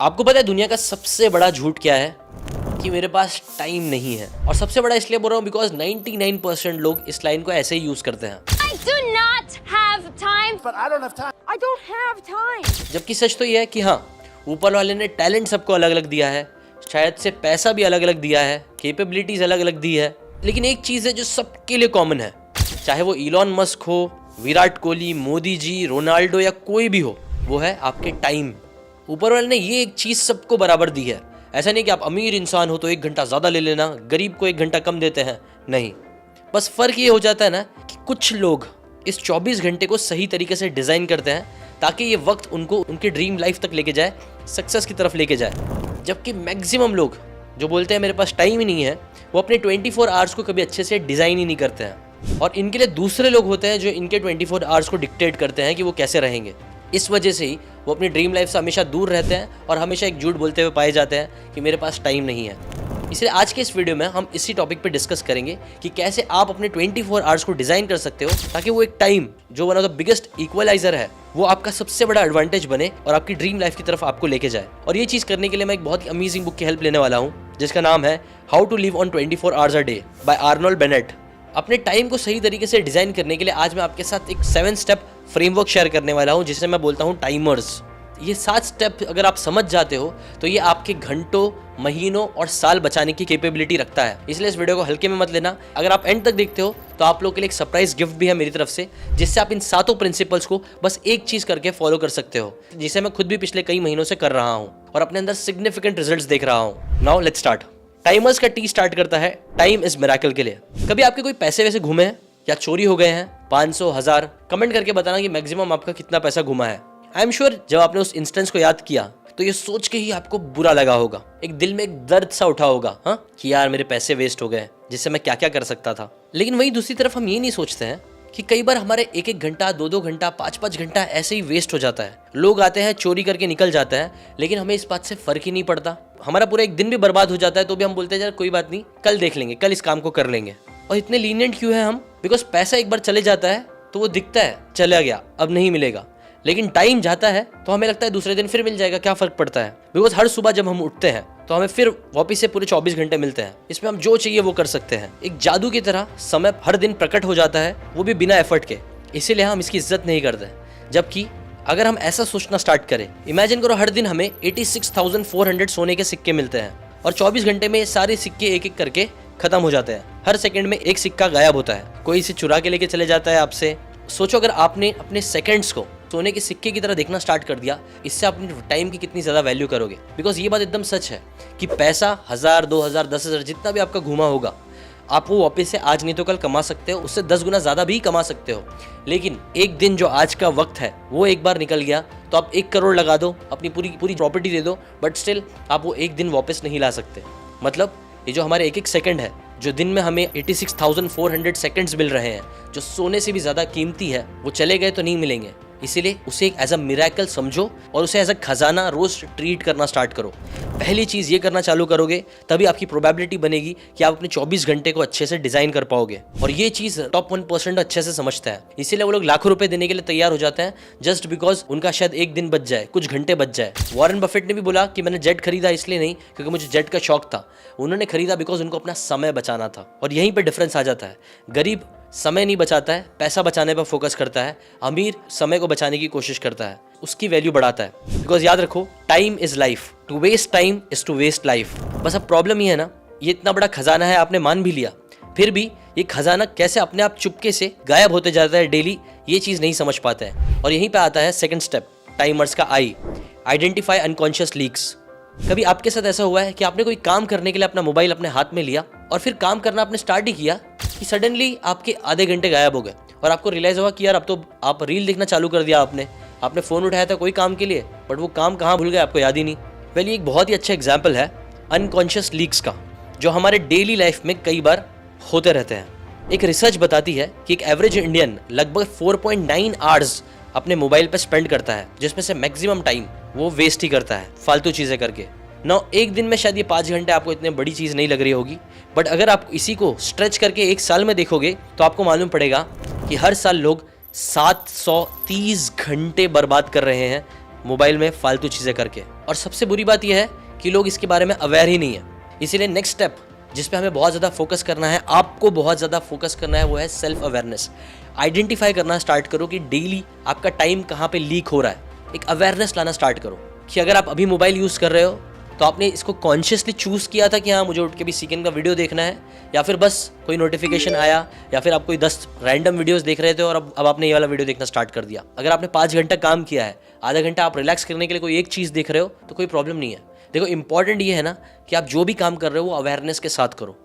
आपको पता है दुनिया का सबसे बड़ा झूठ क्या है? कि मेरे पास टाइम नहीं है। और सबसे बड़ा इसलिए बोल रहा हूँ बिकॉज 99% लोग इस लाइन को ऐसे ही यूज करते हैं। I do not have time. But I don't have time. I don't have time. जबकि सच तो ये है कि हाँ, ऊपर वाले ने टैलेंट सबको अलग अलग दिया है, शायद से पैसा भी अलग अलग दिया है, कैपेबिलिटीज अलग अलग दी है, लेकिन एक चीज है जो सबके लिए कॉमन है, चाहे वो इलॉन मस्क हो, विराट कोहली, मोदी जी, रोनाल्डो या कोई भी हो, वो है आपके टाइम। ऊपर वाले ने ये एक चीज सबको बराबर दी है। ऐसा नहीं कि आप अमीर इंसान हो तो 1 घंटा ज्यादा ले लेना, गरीब को 1 घंटा कम देते हैं, नहीं। बस फर्क ये हो जाता है ना कि कुछ लोग इस 24 घंटे को सही तरीके से डिजाइन करते हैं ताकि ये वक्त उनको उनके ड्रीम लाइफ तक लेके जाए, सक्सेस की तरफ लेके जाए। जबकि मैक्सिमम लोग जो बोलते हैं मेरे पास टाइम ही नहीं है, वो अपने 24 आवर्स को कभी अच्छे से डिजाइन ही नहीं करते हैं। और इनके लिए दूसरे लोग होते हैं जो इनके 24 आवर्स को डिक्टेट करते हैं कि वो कैसे रहेंगे। इस वजह से ही वो अपनी ड्रीम लाइफ से हमेशा दूर रहते हैं और हमेशा एक झूठ बोलते हुए पाए जाते हैं कि मेरे पास टाइम नहीं है। इसलिए आज के इस वीडियो में हम इसी टॉपिक पे डिस्कस करेंगे कि कैसे आप अपने 24 आवर्स को डिजाइन कर सकते हो ताकि वो एक टाइम जो one of the biggest equaliser है वो आपका सबसे बड़ा एडवांटेज बने और आपकी ड्रीम लाइफ की तरफ आपको लेके जाए। और ये चीज करने के लिए मैं एक बहुत ही अमेजिंग बुक की हेल्प लेने वाला हूँ जिसका नाम है how to live on 24 hours a day by Arnold Bennett. अपने टाइम को सही तरीके से डिजाइन करने के लिए आज मैं आपके साथ एक 7 स्टेप फ्रेमवर्क शेयर करने वाला हूं जिसे मैं बोलता हूं टाइमर्स। ये 7 स्टेप अगर आप समझ जाते हो तो ये आपके घंटों, महीनों और साल बचाने की कैपेबिलिटी रखता है। इसलिए इस वीडियो को हल्के में मत लेना। अगर आप एंड तक देखते हो तो आप लोगों के लिए एक सरप्राइज गिफ्ट भी है मेरी तरफ से, जिससे आप इन 7 प्रिंसिपल्स को बस एक चीज करके फॉलो कर सकते हो, जिसे मैं खुद भी पिछले कई महीनों से कर रहा हूँ और अपने अंदर सिग्निफिकेंट रिजल्ट देख रहा हूँ। Now let's start. टाइमर्स का टी स्टार्ट करता है टाइम इज मिरेकल के लिए। कभी आपके कोई पैसे वैसे घूमे हैं या चोरी हो गए हैं? 500, 1000? कमेंट करके बताना कि मैक्सिमम आपका कितना पैसा घुमा है। आई एम श्योर जब आपने उस इंस्टेंस को याद किया तो ये सोच के ही आपको बुरा लगा होगा, एक दिल में एक दर्द सा उठा होगा, हाँ, कि यार मेरे पैसे वेस्ट हो गए जिससे मैं क्या क्या कर सकता था। लेकिन वहीं दूसरी तरफ हम ये नहीं सोचते हैं कि कई बार हमारे 1-1 घंटा, 2-2 घंटा, 5-5 घंटा ऐसे ही वेस्ट हो जाता है। लोग आते हैं, चोरी करके निकल जाते हैं, लेकिन हमें इस बात से फर्क ही नहीं पड़ता। हमारा पूरा एक दिन भी बर्बाद हो जाता है तो भी हम बोलते हैं यार कोई बात नहीं, कल देख लेंगे, कल इस काम को कर लेंगे। और इतने लीनियंट क्यों है हम? बिकॉज पैसा एक बार चले जाता है तो वो दिखता है चला गया, अब नहीं मिलेगा। लेकिन टाइम जाता है तो हमें लगता है दूसरे दिन फिर मिल जाएगा, क्या फर्क पड़ता है। बिकॉज हर सुबह जब हम उठते हैं तो हमें फिर वापस से पूरे 24 घंटे मिलते हैं। इसमें हम जो चाहिए वो कर सकते हैं। एक जादू की तरह समय हर दिन प्रकट हो जाता है, वो भी बिना एफर्ट के। इसीलिए हम इसकी इज्जत नहीं करते। जबकि अगर हम ऐसा सोचना स्टार्ट करें, इमेजिन करो हर दिन हमें 86,400 सोने के सिक्के मिलते हैं और 24 घंटे में सारे सिक्के एक एक करके खत्म हो जाते हैं। हर सेकंड में एक सिक्का गायब होता है, कोई इसे चुरा के लेके चले जाता है आपसे। सोचो अगर आपने अपने सेकंड्स को सोने के सिक्के की तरह देखना स्टार्ट कर दिया, इससे अपने टाइम की कितनी ज्यादा वैल्यू करोगे। बिकॉज ये बात एकदम सच है कि पैसा 1000, 2000, 10,000 जितना भी आपका घूमा होगा, आप वो वापस से आज नहीं तो कल कमा सकते हो, उससे 10 गुना ज्यादा भी कमा सकते हो। लेकिन एक दिन जो आज का वक्त है वो एक बार निकल गया तो आप 1 करोड़ लगा दो, अपनी पूरी प्रॉपर्टी दे दो, बट स्टिल आप वो एक दिन वापस नहीं ला सकते। मतलब ये जो हमारे 1-1 सेकंड है, जो दिन में हमें 86,400 सेकंड्स मिल रहे हैं, जो सोने से भी ज्यादा कीमती है, वो चले गए तो नहीं मिलेंगे। इसीलिए उसे एक एज अ मिरेकल समझो और उसे एज अ खजाना रोज ट्रीट करना स्टार्ट करो। पहली चीज ये करना चालू करोगे तभी आपकी प्रोबेबिलिटी बनेगी कि आप अपने 24 घंटे को अच्छे से डिजाइन कर पाओगे। और ये चीज टॉप 1% अच्छे से समझता है, इसीलिए वो लोग लाखों रुपए देने के लिए तैयार हो जाते हैं जस्ट बिकॉज उनका शायद एक दिन बच जाए, कुछ घंटे बच जाए। वॉरेन बफेट ने भी बोला कि मैंने जेट खरीदा इसलिए नहीं क्योंकि मुझे जेट का शौक था, उन्होंने खरीदा बिकॉज उनको अपना समय बचाना था। और यहीं पर डिफरेंस आ जाता है। गरीब समय नहीं बचाता है, पैसा बचाने पर फोकस करता है। अमीर समय को बचाने की कोशिश करता है, उसकी वैल्यू बढ़ाता है। बिकॉज याद रखो, time is life, to waste time is to waste life. बस अब प्रॉब्लम ये है ना, ये इतना बड़ा खजाना है, आपने मान भी लिया, फिर भी ये खजाना कैसे अपने आप चुपके से गायब होते जाता है डेली, ये चीज नहीं समझ पाते हैं। और यहीं पे आता है सेकंड स्टेप टाइमर्स का, आई, आइडेंटिफाई अनकॉन्शियस लीक्स। कभी आपके साथ ऐसा हुआ है कि आपने कोई काम करने के लिए अपना मोबाइल अपने हाथ में लिया और फिर काम करना आपने स्टार्ट ही किया कि सडनली आपके आधे घंटे गायब हो गए और आपको रियलाइज हुआ कि यार अब तो आप रील देखना चालू कर दिया। आपने फोन उठाया था कोई काम के लिए, बट वो काम कहाँ भूल गए आपको याद ही नहीं। वेल, ये एक बहुत ही अच्छा एग्जाम्पल है अनकॉन्शियस लीक्स का, जो हमारे डेली लाइफ में कई बार होते रहते हैं। एक रिसर्च बताती है कि एक एवरेज इंडियन लगभग 4.9 आवर्स अपने मोबाइल पर स्पेंड करता है, जिसमें से मैक्सिमम टाइम वो वेस्ट ही करता है फालतू चीजें करके। एक दिन में शायद ये 5 घंटे आपको इतने बड़ी चीज नहीं लग रही होगी, बट अगर आप इसी को स्ट्रेच करके 1 साल में देखोगे तो आपको मालूम पड़ेगा कि हर साल लोग 730 घंटे बर्बाद कर रहे हैं मोबाइल में फालतू चीज़ें करके। और सबसे बुरी बात यह है कि लोग इसके बारे में अवेयर ही नहीं है। इसीलिए नेक्स्ट स्टेप जिस पे हमें बहुत ज़्यादा फोकस करना है, आपको बहुत ज़्यादा फोकस करना है, वो है सेल्फ अवेयरनेस। आइडेंटिफाई करना स्टार्ट करो कि डेली आपका टाइम कहाँ पे लीक हो रहा है। एक अवेयरनेस लाना स्टार्ट करो कि अगर आप अभी मोबाइल यूज़ कर रहे हो तो आपने इसको कॉन्शियसली चूज़ किया था कि हाँ मुझे उठ के भी सेकंड का वीडियो देखना है, या फिर बस कोई नोटिफिकेशन आया, या फिर आप कोई 10 रैंडम वीडियोस देख रहे थे और अब आपने ये वाला वीडियो देखना स्टार्ट कर दिया। अगर आपने 5 घंटा काम किया है, आधा घंटा आप रिलैक्स करने के लिए कोई एक चीज़ देख रहे हो तो कोई प्रॉब्लम नहीं है। देखो इंपॉर्टेंट ये है ना कि आप जो भी काम कर रहे हो वो अवेयरनेस के साथ करो।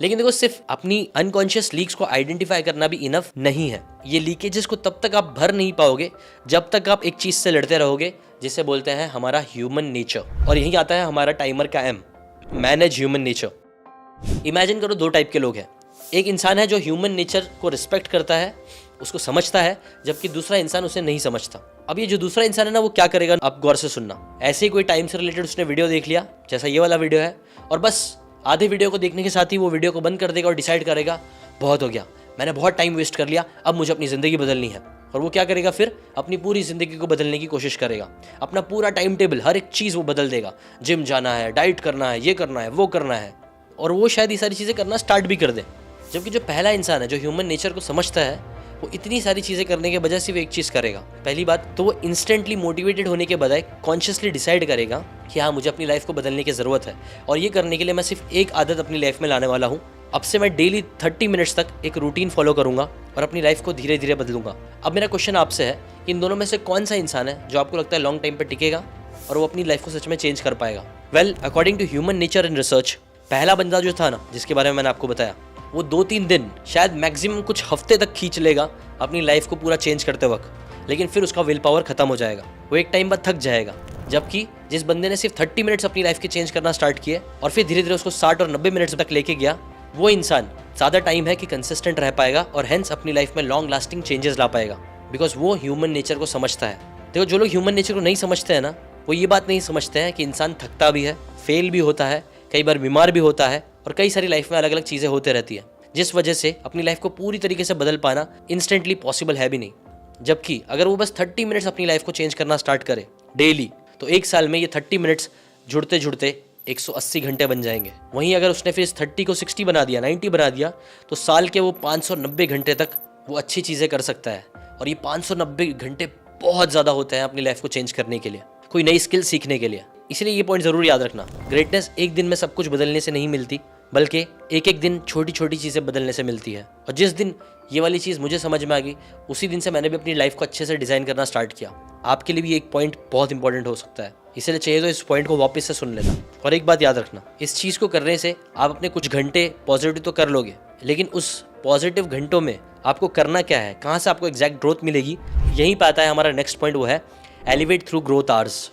लेकिन देखो सिर्फ अपनी अनकॉन्शियस लीक्स को आइडेंटिफाई करना भी इनफ नहीं है। ये लीकेजेस को तब तक आप भर नहीं पाओगे जब तक आप एक चीज़ से लड़ते रहोगे जिसे बोलते हैं हमारा ह्यूमन नेचर। और यही आता है हमारा टाइमर का aim, manage human nature. Imagine करो 2 टाइप के लोग हैं। एक इंसान है जो ह्यूमन नेचर को रिस्पेक्ट करता है, उसको समझता है, जबकि दूसरा इंसान उसे नहीं समझता। अब ये जो दूसरा इंसान है ना, वो क्या करेगा आप गौर से सुनना। ऐसे ही कोई टाइम से रिलेटेड उसने वीडियो देख लिया, जैसा ये वाला वीडियो है, और बस आधे वीडियो को देखने के साथ ही वो वीडियो को बंद कर देगा और डिसाइड करेगा बहुत हो गया, मैंने बहुत टाइम वेस्ट कर लिया, अब मुझे अपनी ज़िंदगी बदलनी है। और वो क्या करेगा फिर अपनी पूरी ज़िंदगी को बदलने की कोशिश करेगा। अपना पूरा टाइम टेबल, हर एक चीज़ वो बदल देगा। जिम जाना है, डाइट करना है, ये करना है, वो करना है, और वो शायद ये सारी चीज़ें करना स्टार्ट भी कर दे। जबकि जो पहला इंसान है जो ह्यूमन नेचर को समझता है, वो इतनी सारी चीज़ें करने के बजाय सिर्फ एक चीज़ करेगा। पहली बात तो वो इंस्टेंटली मोटिवेटेड होने के बजाय कॉन्शियसली डिसाइड करेगा कि हाँ मुझे अपनी लाइफ को बदलने की ज़रूरत है, और ये करने के लिए मैं सिर्फ एक आदत अपनी लाइफ में लाने वाला हूँ। अब से मैं डेली 30 मिनट्स तक एक रूटीन फॉलो करूंगा और अपनी लाइफ को धीरे धीरे बदलूंगा। अब मेरा क्वेश्चन आपसे है कि इन दोनों में से कौन सा इंसान है जो आपको लगता है लॉन्ग टाइम पे टिकेगा और वो अपनी लाइफ को सच में चेंज कर पाएगा? Well, according to human nature and research, पहला बंदा जो था ना जिसके बारे में मैंने आपको बताया, वो 2-3 दिन, शायद मैक्सिमम कुछ हफ्ते तक खींच लेगा अपनी लाइफ को पूरा चेंज करते वक्त, लेकिन फिर उसका विल पावर खत्म हो जाएगा, वो एक टाइम बाद थक जाएगा। जबकि जिस बंदे ने सिर्फ 30 मिनट्स अपनी लाइफ के चेंज करना स्टार्ट किए और फिर धीरे धीरे उसको 60 और 90 मिनट्स तक लेके गया, वो इंसान ज़्यादा टाइम है कि कंसिस्टेंट रह पाएगा और हेंस अपनी लाइफ में लॉन्ग लास्टिंग चेंजेस ला पाएगा, बिकॉज वो ह्यूमन नेचर को समझता है। देखो जो लोग ह्यूमन नेचर को नहीं समझते हैं ना, वो ये बात नहीं समझते हैं कि इंसान थकता भी है, फेल भी होता है, कई बार बीमार भी होता है, और कई सारी लाइफ में अलग अलग चीज़ें होते रहती है, जिस वजह से अपनी लाइफ को पूरी तरीके से बदल पाना इंस्टेंटली पॉसिबल है भी नहीं। जबकि अगर वो बस 30 मिनट्स अपनी लाइफ को चेंज करना स्टार्ट करे डेली, तो एक साल में ये 30 मिनट्स जुड़ते जुड़ते 180 घंटे बन जाएंगे। वहीं अगर उसने फिर इस 30 को 60 बना दिया, 90 बना दिया, तो साल के वो 590 घंटे तक वो अच्छी चीज़ें कर सकता है। और ये 590 घंटे बहुत ज़्यादा होते हैं अपनी लाइफ को चेंज करने के लिए, कोई नई स्किल सीखने के लिए। इसलिए ये पॉइंट ज़रूर याद रखना, ग्रेटनेस एक दिन में सब कुछ बदलने से नहीं मिलती, बल्कि एक एक दिन छोटी छोटी चीज़ें बदलने से मिलती है। और जिस दिन ये वाली चीज़ मुझे समझ में आ गई, उसी दिन से मैंने भी अपनी लाइफ को अच्छे से डिज़ाइन करना स्टार्ट किया। आपके लिए भी एक पॉइंट बहुत इंपॉर्टेंट हो सकता है, इसलिए चाहिए तो इस पॉइंट को वापस से सुन लेना। और एक बात याद रखना, इस चीज़ को करने से आप अपने कुछ घंटे पॉजिटिव तो कर लोगे, लेकिन उस पॉजिटिव घंटों में आपको करना क्या है, कहाँ से आपको एग्जैक्ट ग्रोथ मिलेगी, यहीं पे आता है हमारा नेक्स्ट पॉइंट, वो है एलिवेट थ्रू ग्रोथ आवर्स।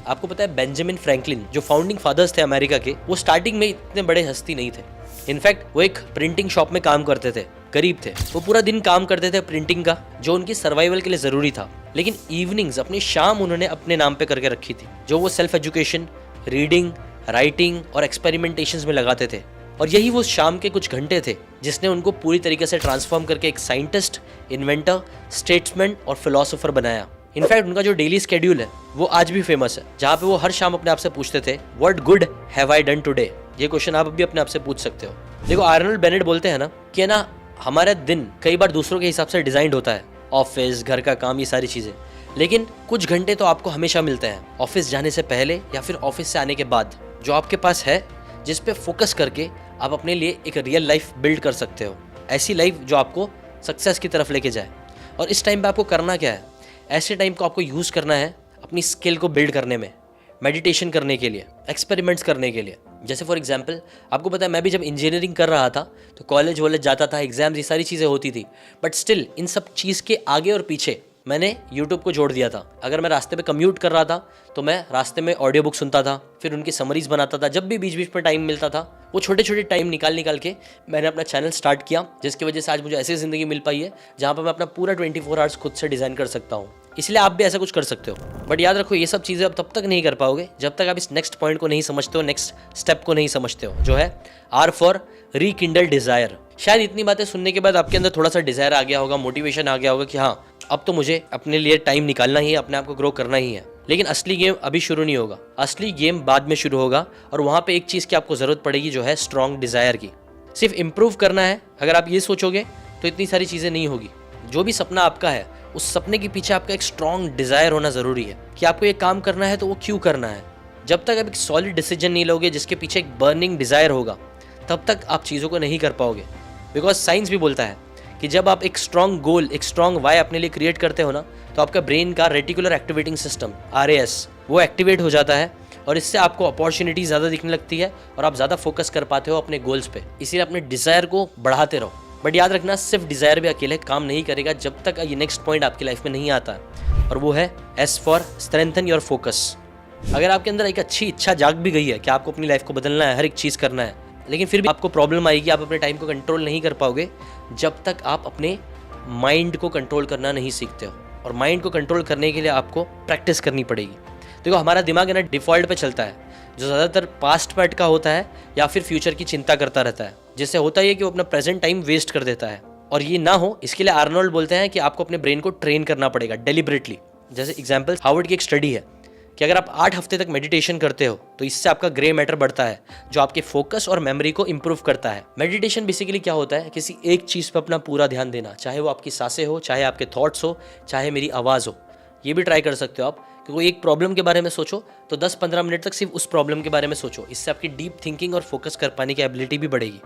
आपको पता है बेंजामिन फ्रैंकलिन जो फाउंडिंग फादर्स थे अमेरिका के, वो स्टार्टिंग में इतने बड़े हस्ती नहीं थे। इनफैक्ट वो एक प्रिंटिंग शॉप में काम करते थे, गरीब थे, वो पूरा दिन काम करते थे प्रिंटिंग का, जो उनकी सर्वाइवल के लिए ज़रूरी था। लेकिन इवनिंग्स, अपनी शाम उन्होंने अपने नाम पे करके रखी थी, जो वो सेल्फ एजुकेशन, रीडिंग, राइटिंग और एक्सपेरिमेंटेशंस में लगाते थे। और यही वो शाम के कुछ घंटे थे जिसने उनको पूरी तरीके से ट्रांसफॉर्म करके एक साइंटिस्ट, इन्वेंटर, स्टेट्समैन और फिलोसोफर बनाया। इनफैक्ट उनका जो डेली स्केड्यूल है वो आज भी फेमस है, जहाँ पे वो हर शाम अपने आप से पूछते थे, what good have I done today. ये क्वेश्चन आप भी अपने आप से पूछ सकते हो। देखो आर्नल्ड बेनेट बोलते हैं ना कि ना हमारा दिन कई बार दूसरों के हिसाब से डिजाइंड होता है, ऑफिस, घर का काम, ये सारी चीज़ें, लेकिन कुछ घंटे तो आपको हमेशा मिलते हैं ऑफिस जाने से पहले या फिर ऑफिस से आने के बाद, जो आपके पास है, जिस पे फोकस करके आप अपने लिए एक रियल लाइफ बिल्ड कर सकते हो, ऐसी लाइफ जो आपको सक्सेस की तरफ लेके जाए। और इस टाइम पे आपको करना क्या है, ऐसे टाइम को आपको यूज़ करना है अपनी स्किल को बिल्ड करने में, मेडिटेशन करने के लिए, एक्सपेरिमेंट्स करने के लिए। जैसे फॉर एग्जांपल आपको पता है, मैं भी जब इंजीनियरिंग कर रहा था तो कॉलेज वॉलेज जाता था, एग्जाम्स, ये सारी चीज़ें होती थी, बट स्टिल इन सब चीज़ के आगे और पीछे मैंने यूट्यूब को जोड़ दिया था। अगर मैं रास्ते पे कम्यूट कर रहा था तो मैं रास्ते में ऑडियो बुक सुनता था, फिर उनकी समरीज बनाता था। जब भी बीच बीच में टाइम मिलता था, वो छोटे छोटे टाइम निकाल के मैंने अपना चैनल स्टार्ट किया, जिसकी वजह से आज मुझे ऐसी ज़िंदगी मिल पाई है जहाँ पर मैं अपना पूरा 24 आवर्स खुद से डिज़ाइन कर सकता हूँ। इसलिए आप भी ऐसा कुछ कर सकते हो। बट याद रखो, ये सब चीज़ें अब तब तक नहीं कर पाओगे जब तक आप इस नेक्स्ट पॉइंट को नहीं समझते हो, नेक्स्ट स्टेप को नहीं समझते हो, जो है आर फॉर रीकिंडल डिज़ायर। शायद इतनी बातें सुनने के बाद आपके अंदर थोड़ा सा डिज़ायर आ गया होगा, मोटिवेशन आ गया होगा कि हाँ अब तो मुझे अपने लिए टाइम निकालना ही है, अपने आप को ग्रो करना ही है। लेकिन असली गेम अभी शुरू नहीं होगा, असली गेम बाद में शुरू होगा। और वहाँ पे एक चीज़ की आपको ज़रूरत पड़ेगी, जो है स्ट्रॉन्ग डिज़ायर की। सिर्फ इम्प्रूव करना है, अगर आप ये सोचोगे तो इतनी सारी चीज़ें नहीं होगी। जो भी सपना आपका है, उस सपने के पीछे आपका एक स्ट्रॉन्ग डिज़ायर होना ज़रूरी है कि आपको ये काम करना है तो वो क्यों करना है। जब तक आप एक सॉलिड डिसीजन नहीं लोगे जिसके पीछे एक बर्निंग डिज़ायर होगा, तब तक आप चीज़ों को नहीं कर पाओगे। बिकॉज साइंस भी बोलता है कि जब आप एक स्ट्रॉन्ग गोल, एक स्ट्रॉन्ग वाई अपने लिए क्रिएट करते हो ना, तो आपका ब्रेन का रेटिकुलर एक्टिवेटिंग सिस्टम RAS वो एक्टिवेट हो जाता है और इससे आपको अपॉर्चुनिटी ज़्यादा दिखने लगती है और आप ज़्यादा फोकस कर पाते हो अपने गोल्स पे। इसीलिए अपने डिज़ायर को बढ़ाते रहो। बट याद रखना, सिर्फ डिज़ायर भी अकेले काम नहीं करेगा जब तक ये नेक्स्ट पॉइंट आपकी लाइफ में नहीं आता, और वो है S for strengthen your focus. अगर आपके अंदर एक अच्छी इच्छा जाग भी गई है कि आपको अपनी लाइफ को बदलना है, हर एक चीज़ करना है, लेकिन फिर भी आपको प्रॉब्लम आएगी, आप अपने टाइम को कंट्रोल नहीं कर पाओगे जब तक आप अपने माइंड को कंट्रोल करना नहीं सीखते हो। और माइंड को कंट्रोल करने के लिए आपको प्रैक्टिस करनी पड़ेगी। देखो, हमारा दिमाग है ना, डिफ़ॉल्ट पे चलता है, जो ज़्यादातर पास्ट में अटका होता है या फिर फ्यूचर की चिंता करता रहता है, जिससे होता ही है कि वो अपना प्रेजेंट टाइम वेस्ट कर देता है। और ये ना हो, इसके लिए आर्नोल्ड बोलते हैं कि आपको अपने ब्रेन को ट्रेन करना पड़ेगा डेलिबरेटली। जैसे एग्जाम्पल, हार्वर्ड की एक स्टडी है कि अगर आप 8 हफ्ते तक मेडिटेशन करते हो तो इससे आपका ग्रे मैटर बढ़ता है, जो आपके फोकस और मेमोरी को इंप्रूव करता है। मेडिटेशन बेसिकली क्या होता है, किसी एक चीज़ पर अपना पूरा ध्यान देना, चाहे वो आपकी सांसें हो, चाहे आपके थॉट्स हो, चाहे मेरी आवाज़ हो। ये भी ट्राई कर सकते हो आप कि कोई एक प्रॉब्लम के बारे में सोचो तो 10-15 मिनट तक सिर्फ उस प्रॉब्लम के बारे में सोचो। इससे आपकी डीप थिंकिंग और फोकस कर पाने की एबिलिटी भी बढ़ेगी।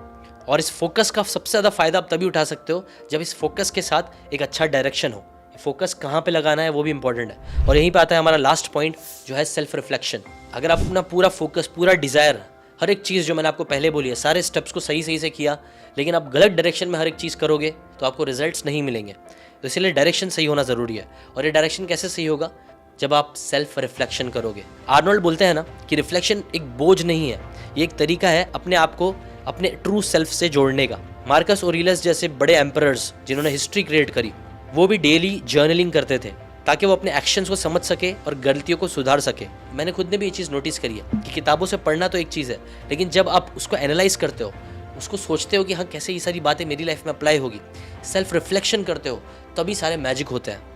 और इस फोकस का सबसे ज़्यादा फायदा आप तभी उठा सकते हो जब इस फोकस के साथ एक अच्छा डायरेक्शन हो। फोकस कहाँ पे लगाना है वो भी इंपॉर्टेंट है। और यहीं पे आता है हमारा लास्ट पॉइंट, जो है सेल्फ रिफ्लेक्शन। अगर आप अपना पूरा फोकस, पूरा डिज़ायर, हर एक चीज़ जो मैंने आपको पहले बोली है, सारे स्टेप्स को सही से किया, लेकिन आप गलत डायरेक्शन में हर एक चीज़ करोगे तो आपको रिजल्ट्स नहीं मिलेंगे। तो इसलिए डायरेक्शन सही होना ज़रूरी है। और ये डायरेक्शन कैसे सही होगा, जब आप सेल्फ रिफ्लेक्शन करोगे। आर्नोल्ड बोलते हैं ना कि रिफ्लेक्शन एक बोझ नहीं है, ये एक तरीका है अपने आप को अपने ट्रू सेल्फ से जोड़ने का। मार्कस ऑरेलियस जैसे बड़े एम्परर्स जिन्होंने हिस्ट्री क्रिएट करी, वो भी डेली जर्नलिंग करते थे ताकि वो अपने एक्शंस को समझ सके और गलतियों को सुधार सके। मैंने खुद ने भी ये चीज़ नोटिस करी है कि किताबों से पढ़ना तो एक चीज़ है, लेकिन जब आप उसको एनालाइज करते हो, उसको सोचते हो कि हाँ कैसे ये सारी बातें मेरी लाइफ में अप्लाई होगी, सेल्फ रिफ्लेक्शन करते हो, तभी सारे मैजिक होते हैं।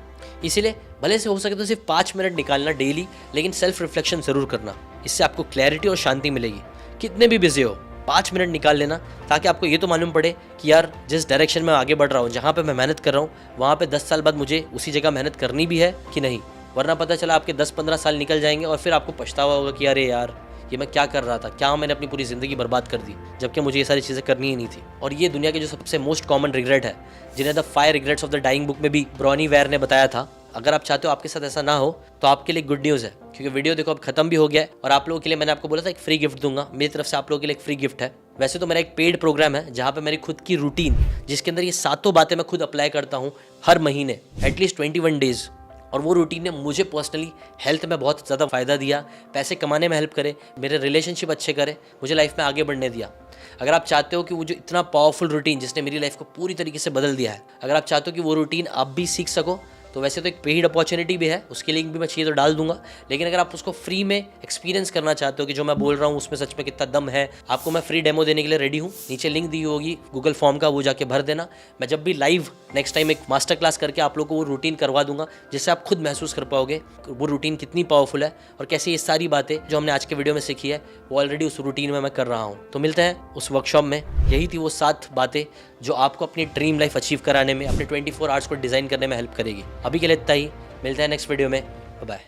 इसीलिए भले से हो सके तो सिर्फ 5 मिनट निकालना डेली, लेकिन सेल्फ रिफ्लेक्शन ज़रूर करना। इससे आपको क्लैरिटी और शांति मिलेगी। कितने भी बिजी हो, 5 मिनट निकाल लेना, ताकि आपको ये तो मालूम पड़े कि यार जिस डायरेक्शन में आगे बढ़ रहा हूँ, जहाँ पे मैं मेहनत कर रहा हूँ, वहाँ पे 10 साल बाद मुझे उसी जगह मेहनत करनी भी है कि नहीं। वरना पता चला आपके 10-15 साल निकल जाएंगे और फिर आपको पछतावा होगा कि अरे यार ये मैं क्या कर रहा था, क्या मैंने अपनी पूरी ज़िंदगी बर्बाद कर दी, जबकि मुझे ये सारी चीज़ें करनी ही नहीं थी। और ये दुनिया के जो सबसे मोस्ट कॉमन रिग्रेट है, जिन्हें the 5 regrets of the dying book में भी ब्रॉनी वेयर ने बताया था। अगर आप चाहते हो आपके साथ ऐसा ना हो तो आपके लिए गुड न्यूज़ है, क्योंकि वीडियो देखो अब खत्म भी हो गया है और आप लोगों के लिए मैंने आपको बोला था एक फ्री गिफ्ट दूंगा। मेरी तरफ से आप लोगों के लिए एक फ्री गिफ्ट है। वैसे तो मेरा एक पेड प्रोग्राम है जहाँ पे मेरी खुद की रूटीन, जिसके अंदर ये 7 बातें मैं खुद अप्लाई करता हूँ हर महीने, एटलीस्ट 21 डेज। और वो रूटीन ने मुझे पर्सनली हेल्थ में बहुत ज़्यादा फ़ायदा दिया, पैसे कमाने में हेल्प करे, मेरे रिलेशनशिप अच्छे करे, मुझे लाइफ में आगे बढ़ने दिया। अगर आप चाहते हो कि वो जो इतना पावरफुल रूटीन जिसने मेरी लाइफ को पूरी तरीके से बदल दिया है, अगर आप चाहते हो कि वो रूटीन आप भी सीख सको, तो वैसे तो एक पेड अपॉर्चुनिटी भी है, उसके लिंक भी मैं चाहिए तो डाल दूंगा। लेकिन अगर आप उसको फ्री में एक्सपीरियंस करना चाहते हो कि जो मैं बोल रहा हूँ उसमें सच में कितना दम है, आपको मैं फ्री डेमो देने के लिए रेडी हूँ। नीचे लिंक दी होगी गूगल फॉर्म का, वो जाके भर देना। मैं जब भी लाइव नेक्स्ट टाइम एक मास्टर क्लास करके आप लोगों को वो रूटीन करवा दूंगा, जिससे आप खुद महसूस कर पाओगे वो रूटीन कितनी पावरफुल है और कैसे ये सारी बातें जो हमने आज के वीडियो में सीखी है वो ऑलरेडी उस रूटीन में मैं कर रहा हूँ। तो मिलते हैं उस वर्कशॉप में। यही थी वो 7 बातें जो आपको अपनी ड्रीम लाइफ अचीव कराने में, अपने 24 आवर्स को डिज़ाइन करने में हेल्प करेगी। अभी के लिए इतना ही, मिलते हैं नेक्स्ट वीडियो में। बाय।